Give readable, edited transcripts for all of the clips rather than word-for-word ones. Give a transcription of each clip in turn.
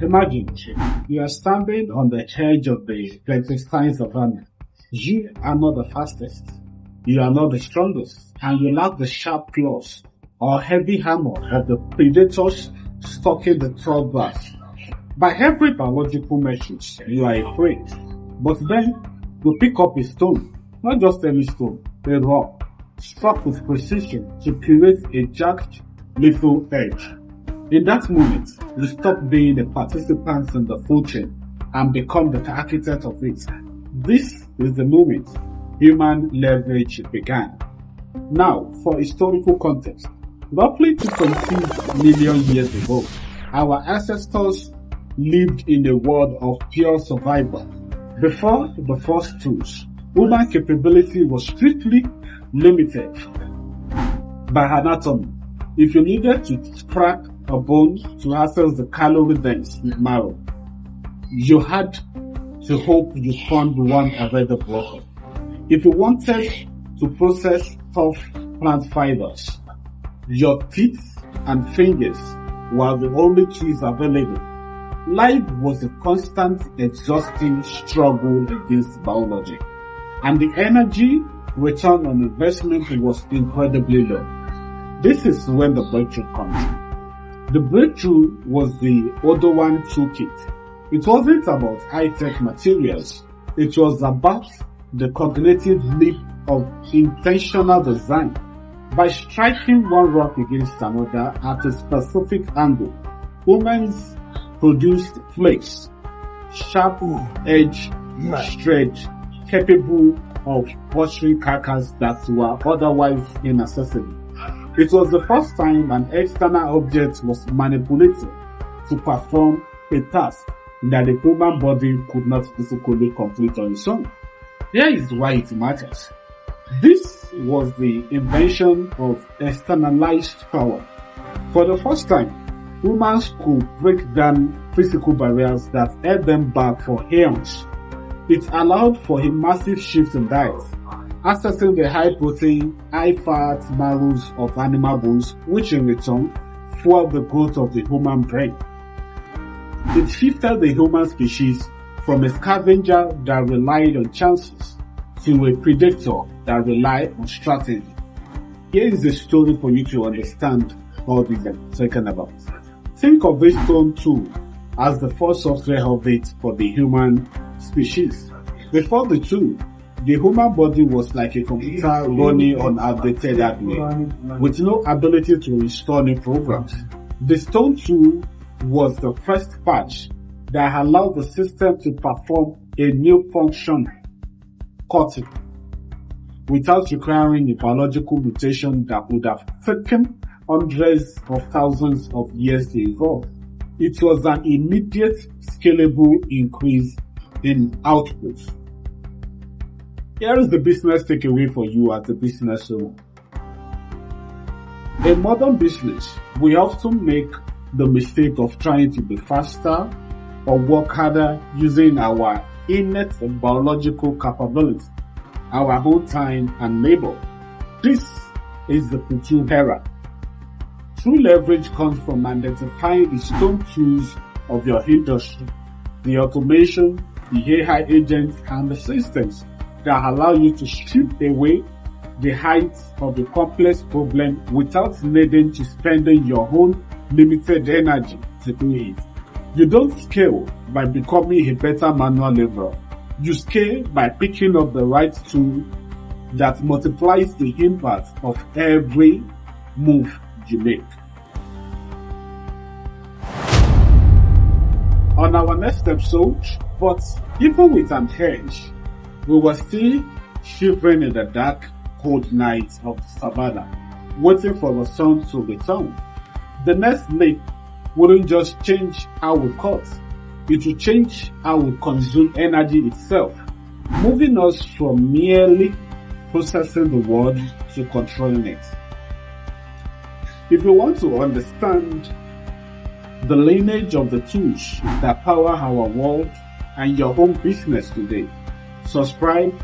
Imagine you are standing on the edge of the clandestine savanna. You are not the fastest, you are not the strongest, and you lack the sharp claws or heavy hammer of the predators stalking the tall grass. By every biological measure, you are a prey. But then you pick up a stone, not just any stone, a rock, struck with precision to create a jagged, lethal edge. In that moment, you stop being a participant in the food chain and become the architect of it. This is the moment human leverage began. Now, for historical context, roughly 2.2 million years ago, our ancestors lived in a world of pure survival. Before the first tools, human capability was strictly limited by anatomy. If you needed to crack a bone to access the calorie-dense marrow, you had to hope you found one already broken. If you wanted to process tough plant fibers, your teeth and fingers were the only tools available. Life was a constant, exhausting struggle against biology, and the energy return on investment was incredibly low. This is when the breakthrough comes. The breakthrough was the Oldowan toolkit. It wasn't about high-tech materials. It was about the cognitive leap of intentional design. By striking one rock against another at a specific angle, humans produced flakes, sharp-edged shreds capable of butchering carcass that were otherwise inaccessible. It was the first time an external object was manipulated to perform a task that the human body could not physically complete on its own. Here is why it matters. This was the invention of externalized power. For the first time, humans could break down physical barriers that held them back for eons. It allowed for a massive shift in diet, accessing the high protein, high fat marrows of animal bones, which in return fueled the growth of the human brain. It shifted the human species from a scavenger that relied on chances to a predator that relied on strategy. Here is the story for you to understand all this I'm talking about. Think of this stone tool as the first software update for the human species. Before the tool, the human body was like a computer running on outdated hardware, with no ability to install new programs. The stone tool was the first patch that allowed the system to perform a new function, cutting, without requiring a biological mutation that would have taken hundreds of thousands of years to evolve. It was an immediate, scalable increase in output. Here is the business takeaway for you as a business owner. In modern business, we often make the mistake of trying to be faster or work harder using our innate biological capability, our own time and labor. This is the true error. True leverage comes from identifying the stone tools of your industry, the automation, the AI agents, and the systems that allow you to strip away the height of the complex problem without needing to spend your own limited energy to do it. You don't scale by becoming a better manual laborer. You scale by picking up the right tool that multiplies the impact of every move you make. On our next episode, but even with an edge, we were still shivering in the dark, cold nights of the savannah, waiting for the sun to return. The next leap wouldn't just change how we cut, it will change how we consume energy itself, moving us from merely processing the world to controlling it. If you want to understand the lineage of the tools that power our world and your own business today, subscribe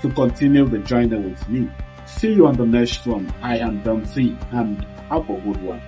to continue the journey with me. See you on the next one. I am Dempsey and have a good one.